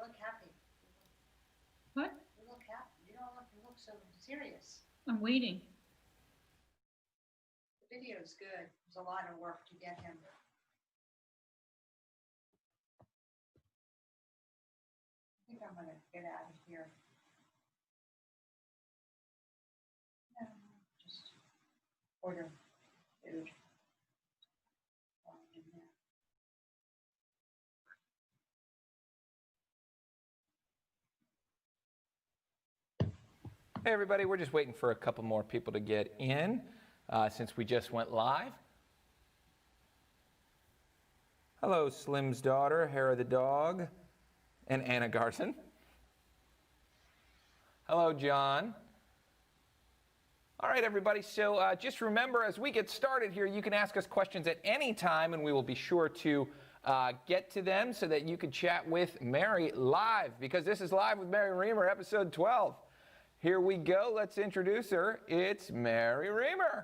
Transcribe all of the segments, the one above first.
look happy. What? You look happy. You look so serious. I'm waiting. The video is good. There's a lot of work to get him. I think I'm gonna get out of here. No, just order food. Hey everybody, we're just waiting for a couple more people to get in since we just went live. Hello, Slim's daughter, Hera the dog, and Anna Garson. Hello, John. All right, everybody, so just remember, as we get started here, you can ask us questions at any time, and we will be sure to get to them so that you can chat with Mary live, because this is Live with Mary Remer, episode 12. Here we go. Let's introduce her. It's Mary Remer.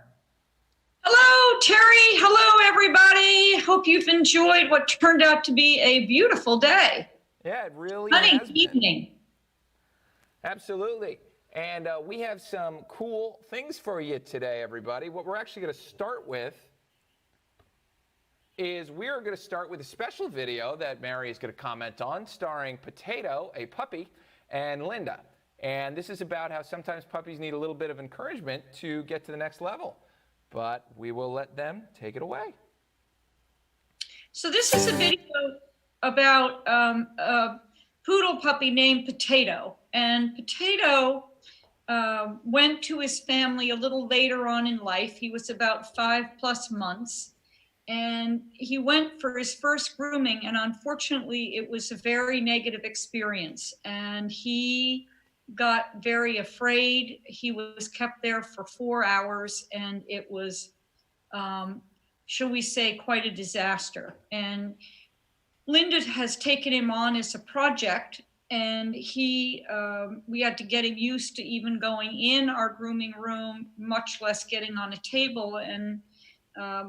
Hello, Terry. Hello, everybody. Hope you've enjoyed what turned out to be a beautiful day. Yeah, it really Stunning has evening. been. Absolutely. And we have some cool things for you today, everybody. What we're actually going to start with is we're going to start with a special video that Mary is going to comment on, starring Potato, a puppy, and Linda. And this is about how sometimes puppies need a little bit of encouragement to get to the next level. But we will let them take it away. So this is a video about a poodle puppy named Potato. And Potato went to his family a little later on in life. He was about 5+ months. And he went for his first grooming. And unfortunately, it was a very negative experience. And he got very afraid. He was kept there for 4 hours, and it was, shall we say, quite a disaster. And Linda has taken him on as a project, and we had to get him used to even going in our grooming room, much less getting on a table, and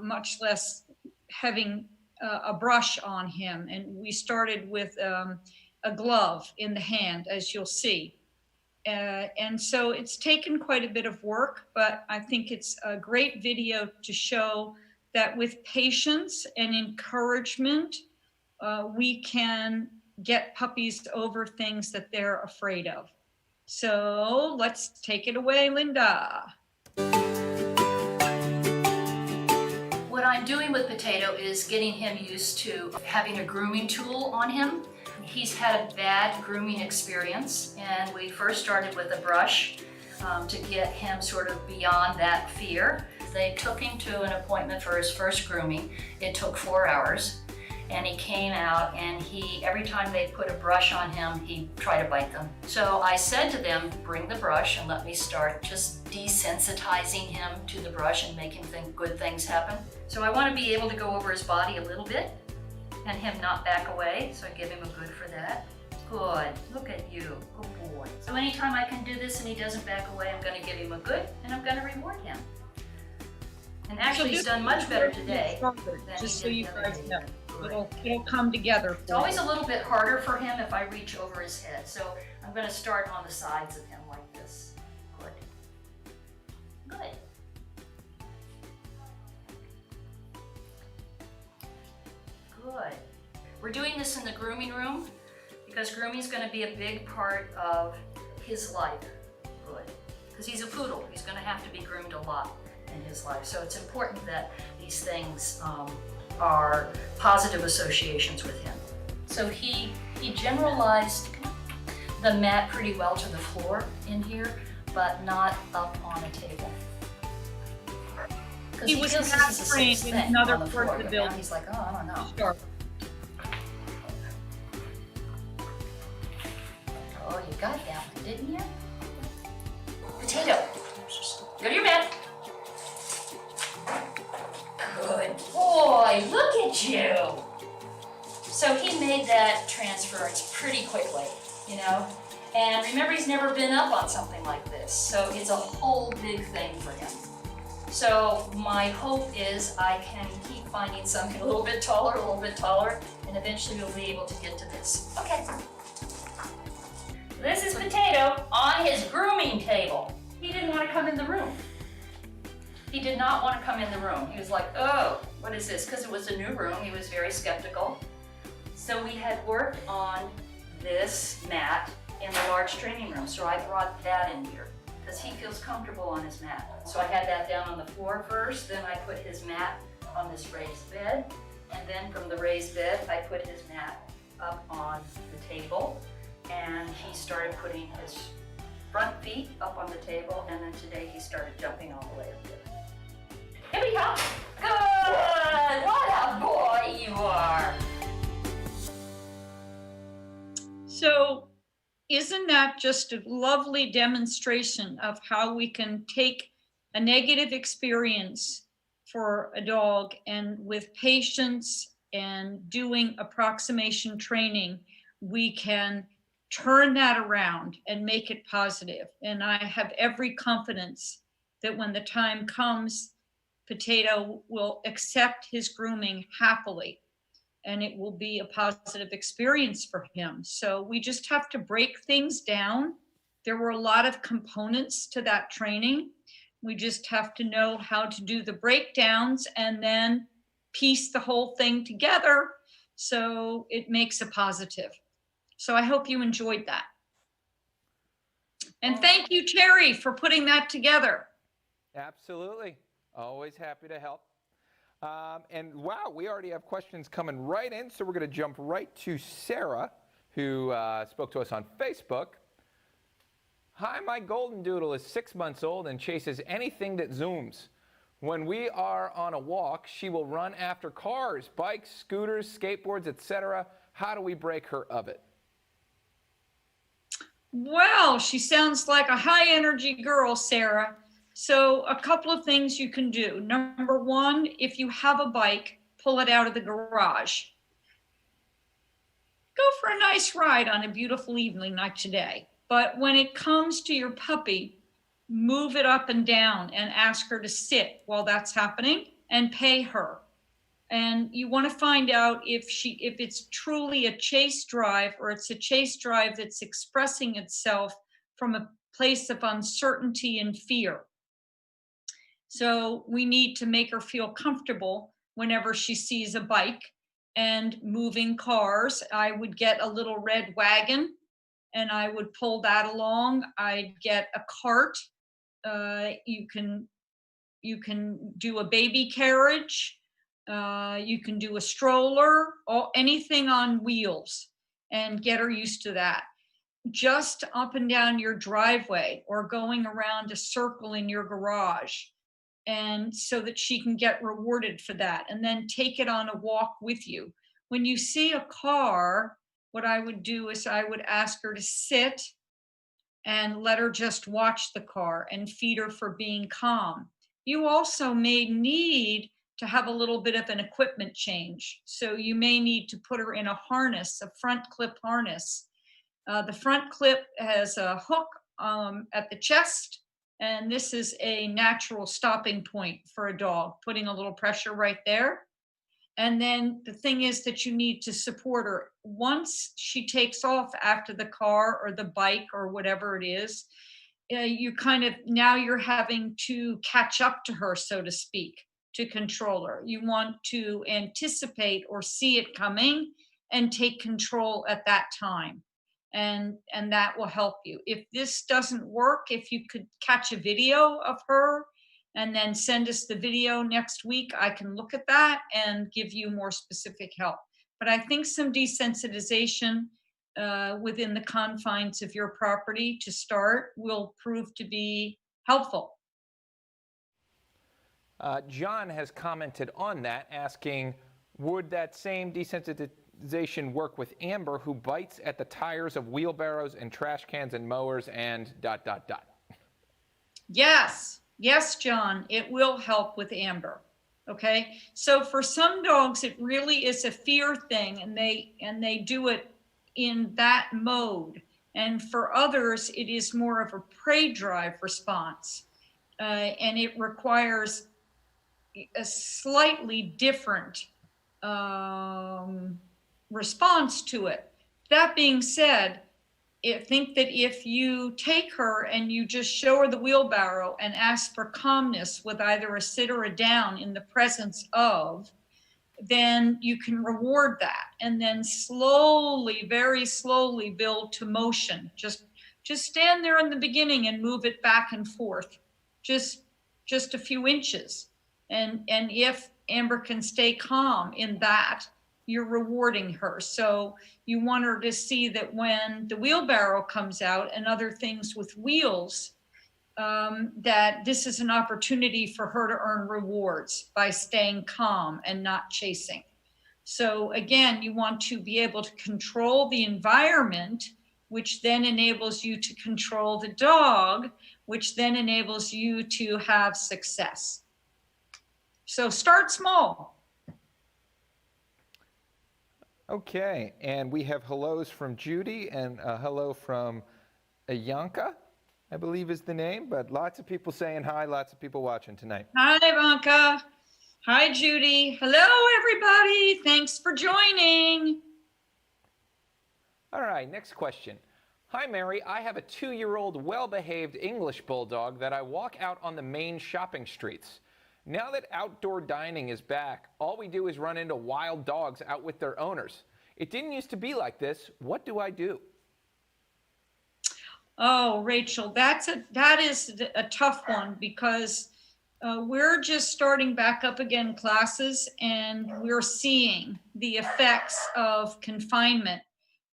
much less having a brush on him. And we started with a glove in the hand, as you'll see. And so it's taken quite a bit of work, but I think it's a great video to show that with patience and encouragement, we can get puppies over things that they're afraid of. So let's take it away, Linda. What I'm doing with Potato is getting him used to having a grooming tool on him. He's had a bad grooming experience, and we first started with a brush to get him sort of beyond that fear. They took him to an appointment for his first grooming. It took 4 hours, and he came out, and every time they put a brush on him, he'd try to bite them. So I said to them, bring the brush and let me start just desensitizing him to the brush and making good things happen. So I want to be able to go over his body a little bit and him not back away, so I give him a good for that. Good, look at you, good boy. So anytime I can do this and he doesn't back away, I'm gonna give him a good, and I'm gonna reward him. And actually he's done much better today than just he so did you the other guys day. know. It'll come together. It's always a little bit harder for him if I reach over his head, so I'm gonna start on the sides of him like this. Good. Good. Good. We're doing this in the grooming room because grooming is going to be a big part of his life. Good. Because he's a poodle. He's going to have to be groomed a lot in his life. So it's important that these things are positive associations with him. So he generalized the mat pretty well to the floor in here, but not up on a table. He was not trained in another part of the building. He's like, oh, I don't know. Sure. Oh, you got that one, didn't you? Potato, go to your bed. Good boy, look at you. So he made that transference pretty quickly, you know? And remember, he's never been up on something like this, so it's a whole big thing for him. So my hope is I can keep finding something a little bit taller, and eventually we'll be able to get to this. Okay. This is Potato on his grooming table. He didn't want to come in the room. He did not want to come in the room. He was like, oh, what is this? Because it was a new room. He was very skeptical. So we had worked on this mat in the large training room. So I brought that in here because he feels comfortable on his mat. So I had that down on the floor first. Then I put his mat on this raised bed. And then from the raised bed, I put his mat up on the table. And he started putting his front feet up on the table. And then today he started jumping all the way up there. Here we go. Good. What a boy you are. So isn't that just a lovely demonstration of how we can take a negative experience for a dog and with patience and doing approximation training, we can turn that around and make it positive. And I have every confidence that when the time comes, Potato will accept his grooming happily, and it will be a positive experience for him. So we just have to break things down. There were a lot of components to that training. We just have to know how to do the breakdowns and then piece the whole thing together so it makes a positive. So I hope you enjoyed that. And thank you, Terry, for putting that together. Absolutely. Always happy to help. And wow, we already have questions coming right in, so we're going to jump right to Sarah, who spoke to us on Facebook. Hi, my golden doodle is 6 months old and chases anything that zooms. When we are on a walk, she will run after cars, bikes, scooters, skateboards, etc. How do we break her of it? Well, she sounds like a high energy girl, Sarah. So a couple of things you can do. Number one, if you have a bike, pull it out of the garage. Go for a nice ride on a beautiful evening like today. But when it comes to your puppy, move it up and down and ask her to sit while that's happening and pay her. And you want to find out if it's truly a chase drive or it's a chase drive that's expressing itself from a place of uncertainty and fear. So we need to make her feel comfortable whenever she sees a bike and moving cars. I would get a little red wagon and I would pull that along. I'd get a cart. You can do a baby carriage. You can do a stroller, or anything on wheels, and get her used to that. Just up and down your driveway or going around a circle in your garage, and so that she can get rewarded for that, and then take it on a walk with you. When you see a car, what I would do is I would ask her to sit and let her just watch the car and feed her for being calm. You also may need to have a little bit of an equipment change. So you may need to put her in a harness, a front clip harness. The front clip has a hook at the chest, and this is a natural stopping point for a dog, putting a little pressure right there. And then the thing is that you need to support her. Once she takes off after the car or the bike or whatever it is, now you're having to catch up to her, so to speak, to control her. You want to anticipate or see it coming and take control at that time. And that will help you. If this doesn't work, if you could catch a video of her and then send us the video next week, I can look at that and give you more specific help. But I think some desensitization within the confines of your property to start will prove to be helpful. John has commented on that, asking, would that same desensitization work with Amber, who bites at the tires of wheelbarrows and trash cans and mowers and ... Yes, John, it will help with Amber. Okay, so for some dogs, it really is a fear thing, and they do it in that mode. And for others, it is more of a prey drive response, and it requires a slightly different response to it. That being said, think that if you take her and you just show her the wheelbarrow and ask for calmness with either a sit or a down in the presence of, then you can reward that, and then slowly, very slowly build to motion. Just stand there in the beginning and move it back and forth, just a few inches. And if Amber can stay calm in that, you're rewarding her. So you want her to see that when the wheelbarrow comes out and other things with wheels, that this is an opportunity for her to earn rewards by staying calm and not chasing. So again, you want to be able to control the environment, which then enables you to control the dog, which then enables you to have success. So start small. Okay, and we have hellos from Judy and a hello from Iyanka, I believe is the name, but lots of people saying hi, lots of people watching tonight. Hi, Ivanka. Hi, Judy. Hello, everybody. Thanks for joining. All right, next question. Hi, Mary. I have a 2-year-old well-behaved English bulldog that I walk out on the main shopping streets. Now that outdoor dining is back, all we do is run into wild dogs out with their owners. It didn't used to be like this. What do I do? Oh, Rachel, that is a tough one, because we're just starting back up again classes, and we're seeing the effects of confinement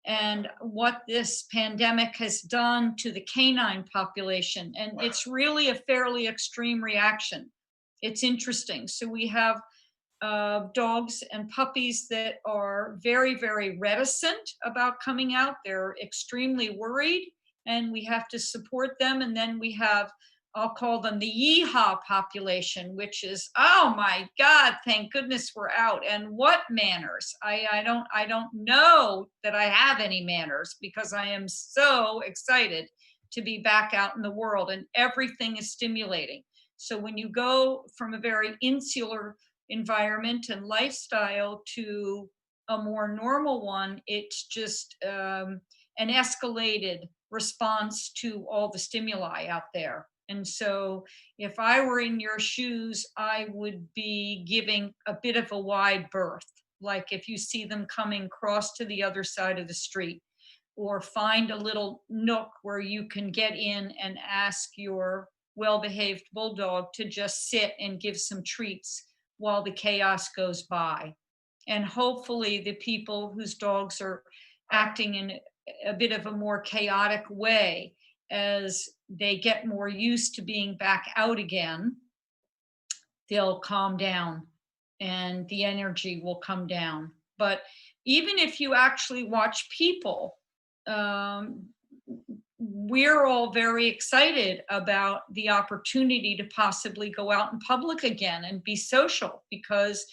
and what this pandemic has done to the canine population. And it's really a fairly extreme reaction. It's interesting. So we have dogs and puppies that are very, very reticent about coming out. They're extremely worried, and we have to support them. And then we have, I'll call them the yeehaw population, which is, oh my God, thank goodness we're out. And what manners? I don't know that I have any manners, because I am so excited to be back out in the world, and everything is stimulating. So when you go from a very insular environment and lifestyle to a more normal one, it's just an escalated response to all the stimuli out there. And so if I were in your shoes, I would be giving a bit of a wide berth. Like if you see them coming across to the other side of the street, or find a little nook where you can get in and ask your well-behaved bulldog to just sit and give some treats while the chaos goes by. And hopefully the people whose dogs are acting in a bit of a more chaotic way, as they get more used to being back out again, they'll calm down and the energy will come down. But even if you actually watch people, we're all very excited about the opportunity to possibly go out in public again and be social, because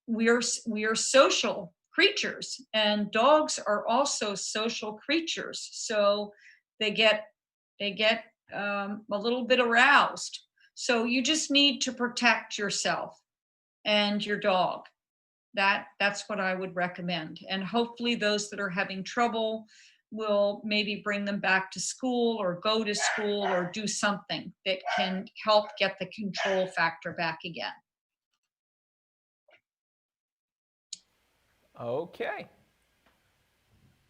we are social creatures, and dogs are also social creatures. So they get a little bit aroused. So you just need to protect yourself and your dog. That's what I would recommend. And hopefully those that are having trouble will maybe bring them back to school, or go to school, or do something that can help get the control factor back again. Okay.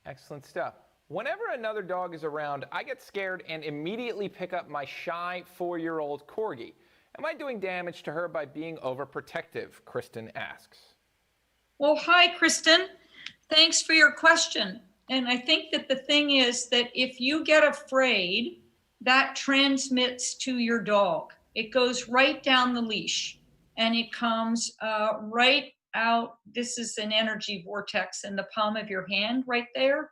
Excellent stuff. Whenever another dog is around, I get scared and immediately pick up my shy 4-year-old corgi. Am I doing damage to her by being overprotective? Kristen asks. Well, hi, Kristen. Thanks for your question. And I think that the thing is that if you get afraid, that transmits to your dog. It goes right down the leash, and it comes right out. This is an energy vortex in the palm of your hand right there.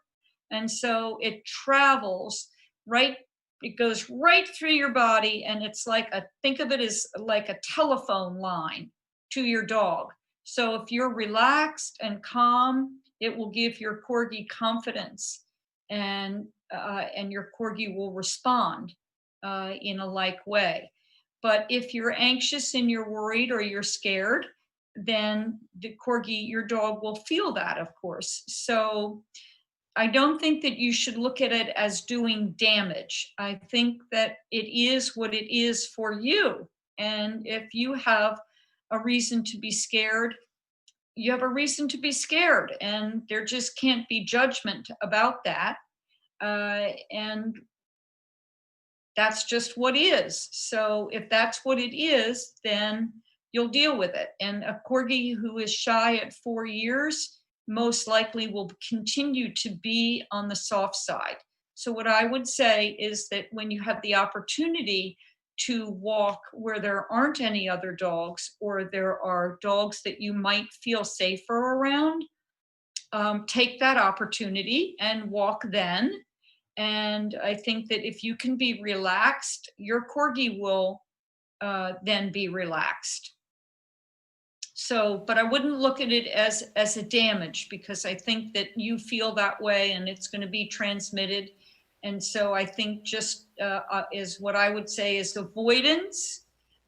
And so it travels right, it goes right through your body, and it's like think of it as like a telephone line to your dog. So if you're relaxed and calm, it will give your corgi confidence, and your corgi will respond in a like way. But if you're anxious and you're worried or you're scared, then the corgi, your dog, will feel that, of course. So I don't think that you should look at it as doing damage. I think that it is what it is for you. And if you have a reason to be scared, you have a reason to be scared, and there just can't be judgment about that. And that's just what is. So if that's what it is, then you'll deal with it. And a corgi who is shy at 4 years most likely will continue to be on the soft side. So what I would say is that when you have the opportunity to walk where there aren't any other dogs, or there are dogs that you might feel safer around, take that opportunity and walk then. And I think that if you can be relaxed, your corgi will then be relaxed. So, but I wouldn't look at it as a damage, because I think that you feel that way and it's going to be transmitted. And so I think just is what I would say is avoidance.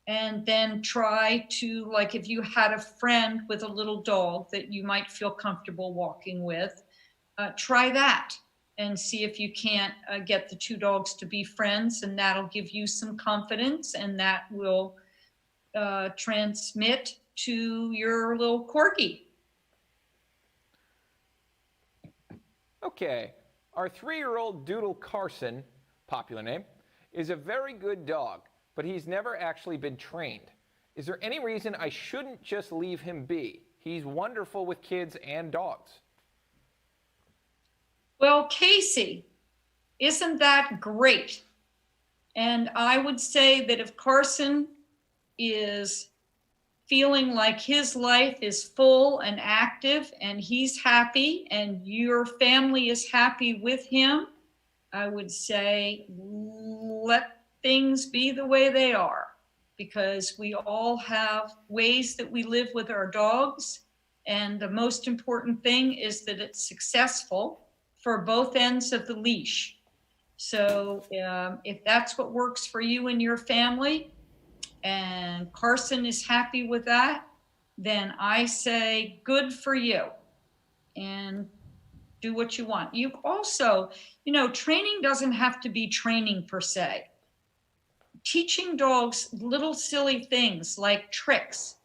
And then try to, like, if you had a friend with a little dog that you might feel comfortable walking with, try that and see if you can't get the two dogs to be friends, and that'll give you some confidence, and that will transmit to your little corgi. Okay, our 3-year-old Doodle Carson, popular name, is a very good dog, but he's never actually been trained. Is there any reason I shouldn't just leave him be? He's wonderful with kids and dogs. Well, Casey, isn't that great? And I would say that if Carson is feeling like his life is full and active and he's happy and your family is happy with him, I would say let things be the way they are, because we all have ways that we live with our dogs. And the most important thing is that it's successful for both ends of the leash. So if that's what works for you and your family, and Carson is happy with that, then I say good for you, and do what you want. You also, training doesn't have to be training per se. Teaching dogs little silly things like tricks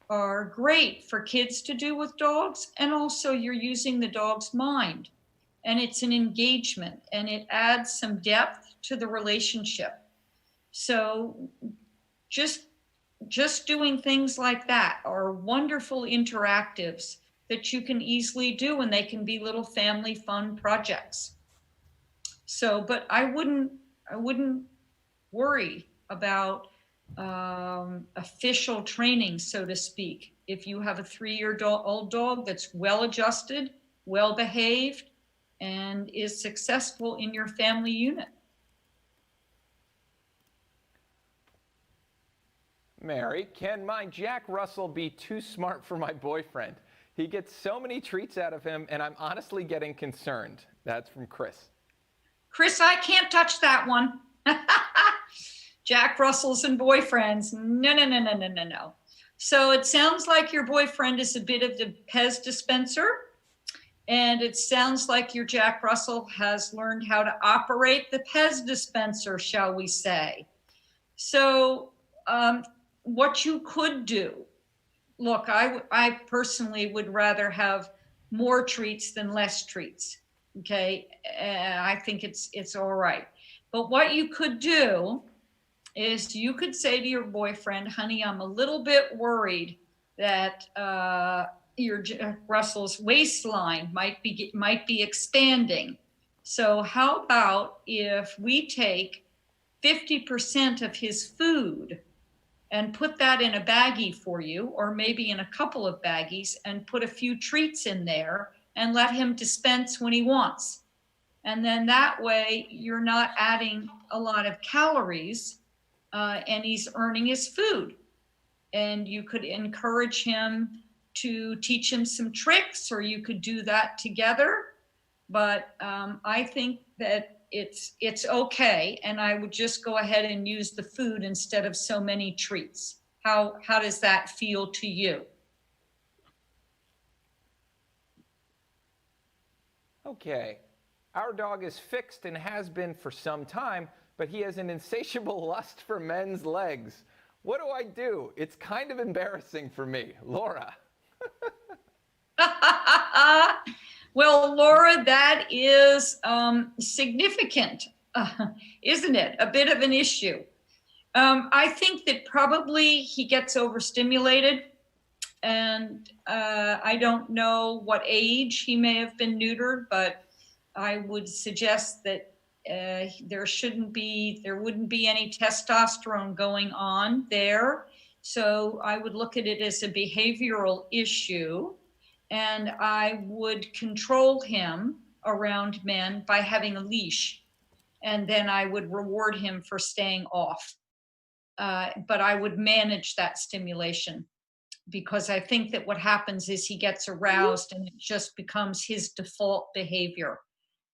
are great for kids to do with dogs, and also you're using the dog's mind, and it's an engagement, and it adds some depth to the relationship. So just doing things like that are wonderful interactives that you can easily do, and they can be little family fun projects. So, but I wouldn't worry about official training, so to speak. If you have a 3-year-old dog that's well adjusted, well behaved, and is successful in your family unit. Mary, can my Jack Russell be too smart for my boyfriend? He gets so many treats out of him, and I'm honestly getting concerned. That's from Chris. Chris, I can't touch that one. Jack Russells and boyfriends. No. So it sounds like your boyfriend is a bit of the Pez dispenser. And it sounds like your Jack Russell has learned how to operate the Pez dispenser, shall we say. So what you could do, look, I personally would rather have more treats than less treats. Okay, I think it's all right. But what you could do is you could say to your boyfriend, honey, I'm a little bit worried that your Russell's waistline might be expanding. So how about if we take 50% of his food and put that in a baggie for you, or maybe in a couple of baggies, and put a few treats in there and let him dispense when he wants. And then that way you're not adding a lot of calories, and he's earning his food. And you could encourage him to teach him some tricks, or you could do that together. But I think that it's okay, and I would just go ahead and use the food instead of so many treats. How does that feel to you? Okay, Our dog is fixed and has been for some time, but he has an insatiable lust for men's legs. What do I do? It's kind of embarrassing for me. Laura. Well, Laura, that is significant, isn't it? A bit of an issue. I think that probably he gets overstimulated, and I don't know what age he may have been neutered, but I would suggest that there wouldn't be any testosterone going on there. So I would look at it as a behavioral issue, and I would control him around men by having a leash, and then I would reward him for staying off. But I would manage that stimulation, because I think that what happens is he gets aroused and it just becomes his default behavior.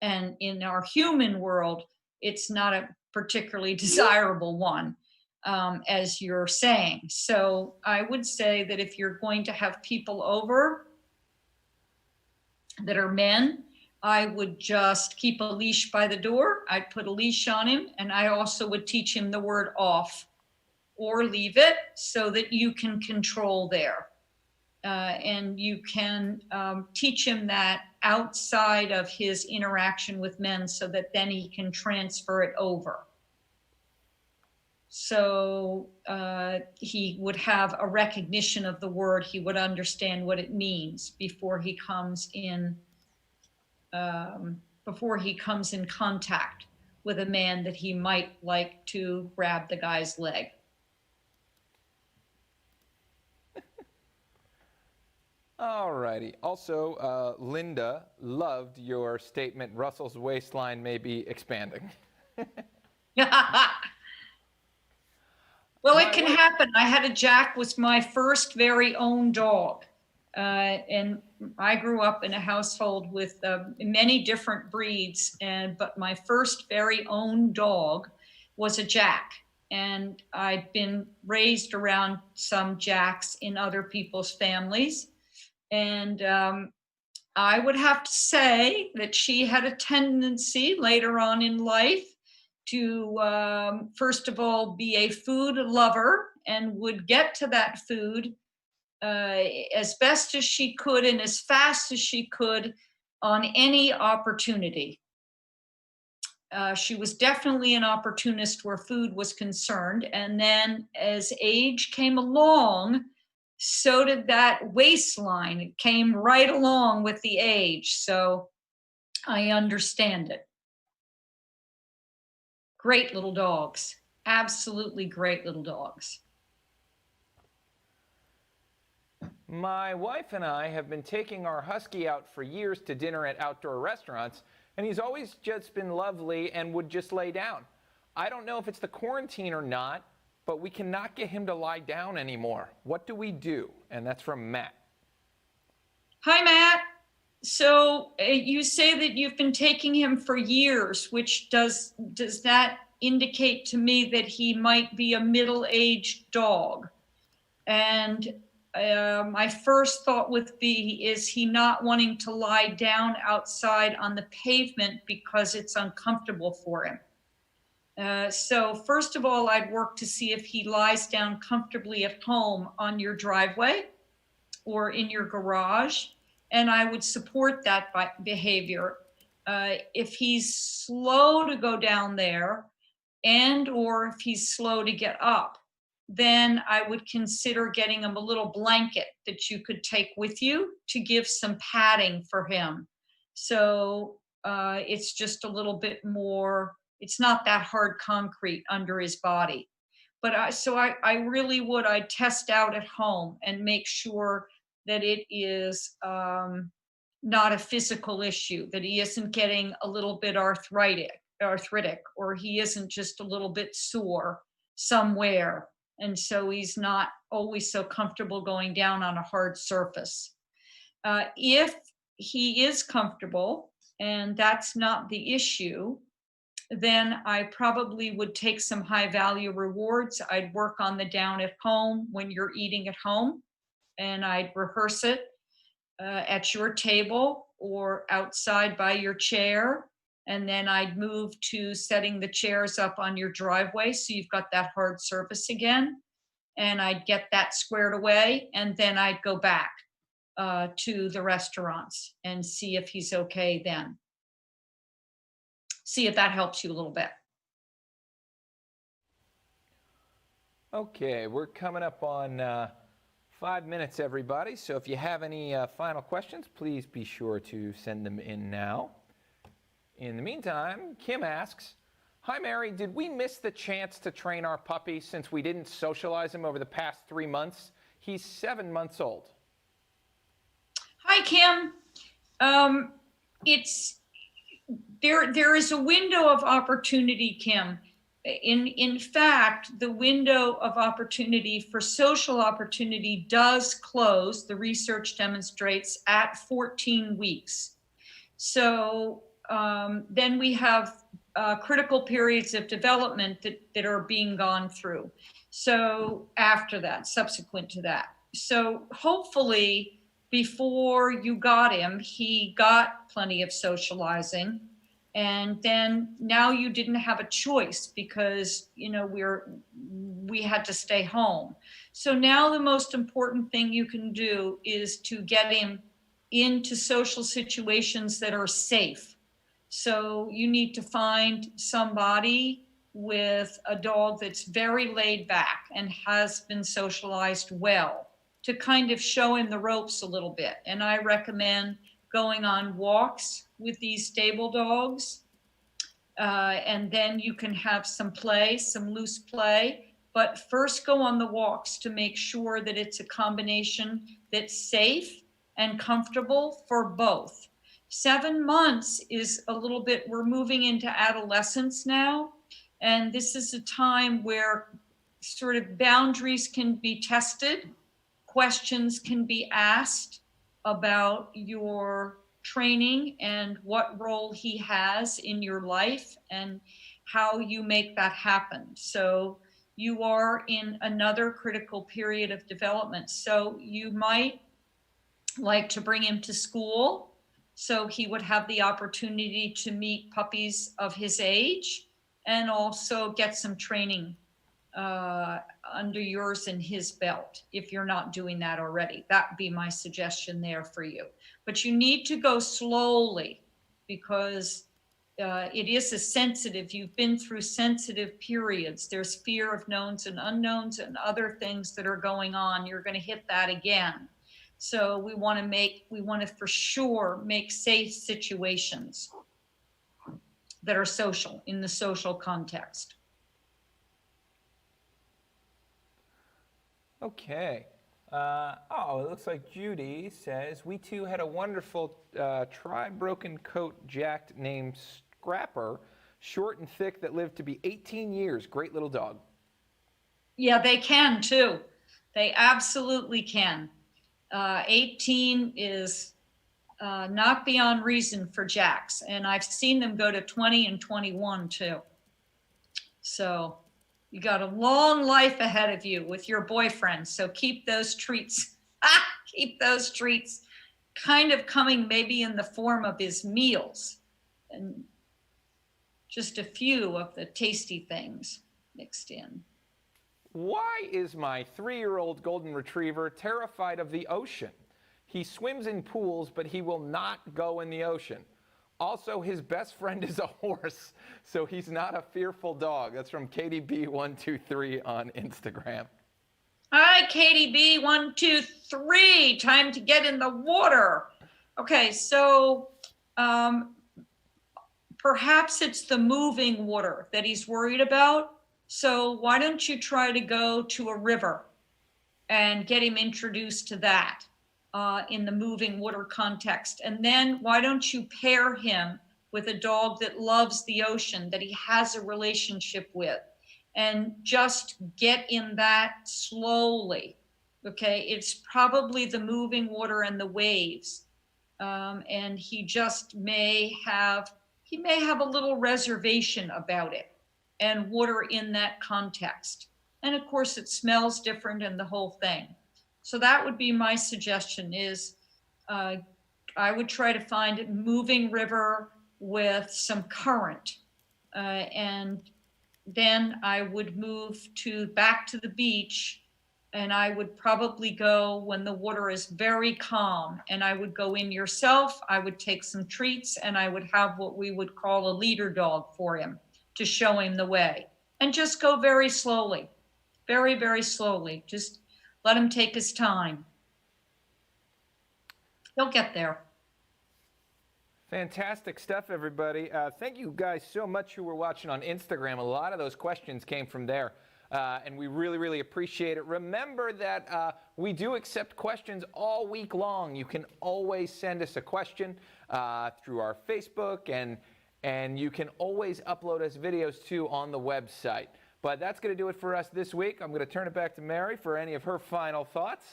And in our human world, it's not a particularly desirable one, as you're saying. So I would say that if you're going to have people over that are men, I would just keep a leash by the door. I'd put a leash on him, and I also would teach him the word off or leave it, so that you can control there. And you can teach him that outside of his interaction with men, so that then he can transfer it over. So he would have a recognition of the word. He would understand what it means before he comes in contact with a man that he might like to grab the guy's leg. All righty. Also, Linda loved your statement, Russell's waistline may be expanding. Well, it can happen. I had a Jack, was my first very own dog. And I grew up in a household with many different breeds, but my first very own dog was a Jack. And I'd been raised around some Jacks in other people's families. And I would have to say that she had a tendency later on in life to, first of all, be a food lover, and would get to that food as best as she could and as fast as she could on any opportunity. She was definitely an opportunist where food was concerned. And then as age came along, so did that waistline. It came right along with the age. So I understand it. Great little dogs. Absolutely great little dogs. My wife and I have been taking our husky out for years to dinner at outdoor restaurants, and he's always just been lovely and would just lay down. I don't know if it's the quarantine or not, but we cannot get him to lie down anymore. What do we do? And that's from Matt. Hi, Matt. So you say that you've been taking him for years, which does that indicate to me that he might be a middle-aged dog? And my first thought would be, is he not wanting to lie down outside on the pavement because it's uncomfortable for him? So first of all, I'd work to see if he lies down comfortably at home on your driveway or in your garage, and I would support that behavior. If he's slow to go down there, and or if he's slow to get up, then I would consider getting him a little blanket that you could take with you to give some padding for him. So it's just a little bit more, it's not that hard concrete under his body. But I really would, I'd test out at home and make sure that it is not a physical issue, that he isn't getting a little bit arthritic, or he isn't just a little bit sore somewhere. And so he's not always so comfortable going down on a hard surface. If he is comfortable and that's not the issue, then I probably would take some high value rewards. I'd work on the down at home when you're eating at home, and I'd rehearse it at your table or outside by your chair. And then I'd move to setting the chairs up on your driveway so you've got that hard surface again. And I'd get that squared away, and then I'd go back to the restaurants and see if he's okay then. See if that helps you a little bit. Okay, we're coming up on 5 minutes, everybody. So if you have any final questions, please be sure to send them in now. In the meantime, Kim asks, "Hi, Mary, did we miss the chance to train our puppy since we didn't socialize him over the past 3 months? He's 7 months old." Hi, Kim. There is a window of opportunity, Kim. In fact, the window of opportunity for social opportunity does close, the research demonstrates, at 14 weeks. So then we have critical periods of development that are being gone through. So after that, subsequent to that. So hopefully before you got him, he got plenty of socializing. And then now you didn't have a choice because, you know, we had to stay home. So now the most important thing you can do is to get him into social situations that are safe. So you need to find somebody with a dog that's very laid back and has been socialized well to kind of show him the ropes a little bit. And I recommend going on walks with these stable dogs. And then you can have some play, some loose play. But first go on the walks to make sure that it's a combination that's safe and comfortable for both. 7 months is a little bit, we're moving into adolescence now. And this is a time where sort of boundaries can be tested, questions can be asked about your training and what role he has in your life and how you make that happen. So you are in another critical period of development. So you might like to bring him to school so he would have the opportunity to meet puppies of his age and also get some training under yours and his belt if you're not doing that already. That would be my suggestion there for you. But you need to go slowly because it is a sensitive, you've been through sensitive periods. There's fear of knowns and unknowns and other things that are going on. You're going to hit that again. So we want to for sure make safe situations that are social, in the social context. Okay. It looks like Judy says, "We too had a wonderful tri-broken coat jacked named Scrapper, short and thick, that lived to be 18 years. Great little dog." Yeah, they can too. They absolutely can. 18 is not beyond reason for jacks. And I've seen them go to 20 and 21 too. So you got a long life ahead of you with your boyfriend. So keep those treats, keep those treats kind of coming maybe in the form of his meals and just a few of the tasty things mixed in. "Why is my 3-year-old golden retriever terrified of the ocean? He swims in pools, but he will not go in the ocean. Also, his best friend is a horse, so he's not a fearful dog." That's from KDB123 on Instagram. Hi, KDB123. Time to get in the water. Okay, so perhaps it's the moving water that he's worried about. So why don't you try to go to a river and get him introduced to that in the moving water context. And then why don't you pair him with a dog that loves the ocean, that he has a relationship with, and just get in that slowly. Okay, it's probably the moving water and the waves. And he just may have a little reservation about it and water in that context. And of course it smells different and the whole thing. So that would be my suggestion is I would try to find a moving river with some current. And then I would move back to the beach, and I would probably go when the water is very calm, and I would go in yourself. I would take some treats, and I would have what we would call a leader dog for him to show him the way, and just go very slowly, very, very slowly. Just let him take his time. He'll get there. Fantastic stuff, everybody. Thank you guys so much who were watching on Instagram. A lot of those questions came from there, and we really, really appreciate it. Remember that we do accept questions all week long. You can always send us a question through our Facebook, and you can always upload us videos too on the website. But that's going to do it for us this week. I'm going to turn it back to Mary for any of her final thoughts.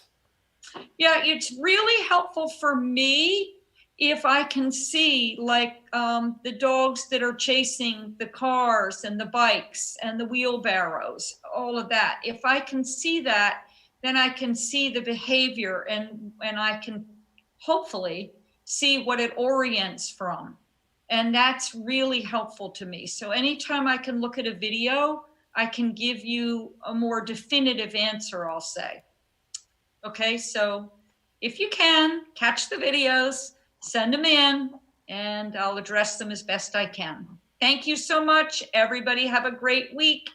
Yeah, it's really helpful for me if I can see, like, the dogs that are chasing the cars and the bikes and the wheelbarrows, all of that. If I can see that, then I can see the behavior, and I can hopefully see what it orients from. And that's really helpful to me. So anytime I can look at a video, I can give you a more definitive answer, I'll say. Okay, so if you can, catch the videos, send them in, and I'll address them as best I can. Thank you so much. Everybody have a great week.